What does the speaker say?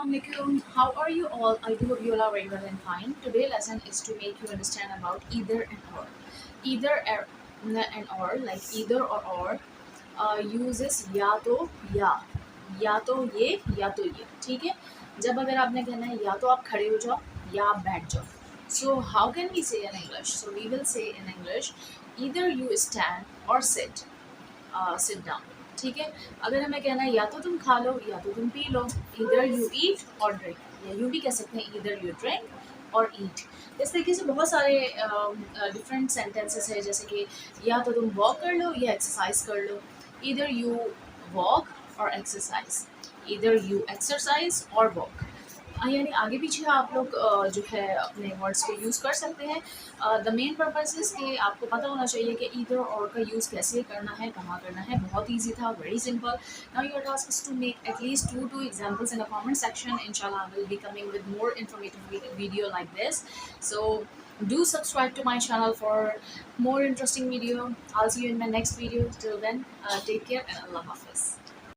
Assalamualaikum. How are you all? I do hope you all are very well and fine. Today's lesson is to make you understand about either and or. And or, like either or uses या तो ये, ठीक है। जब अगर आपने कहना है या तो आप खड़े हो जाओ या आप बैठ जाओ, so how can we say in English? So we will say in English, either you stand or sit down, ठीक है। अगर हमें कहना है या तो तुम खा लो या तो तुम पी लो, इधर यू ईट और ड्रिंक, या यूँ भी कह सकते हैं इधर यू ड्रिंक और ईट। इस तरीके से बहुत सारे डिफरेंट सेंटेंसेस है, जैसे कि या तो तुम वॉक कर लो या एक्सरसाइज कर लो, इधर यू वॉक और एक्सरसाइज, इधर यू एक्सरसाइज और वॉक। यानी आगे पीछे आप लोग जो है अपने वर्ड्स को यूज़ कर सकते हैं। द मेन पर्पस इज़ कि आपको पता होना चाहिए कि ईदर और का यूज़ कैसे करना है, कहाँ करना है। बहुत ईजी था, very simple. Now your task is to make at least two examples in the comment section. इंशाल्लाह I will be coming with more informative video like this, so do subscribe to my channel for more interesting video. I'll see you in my next video. Till then, take care and Allah Hafiz.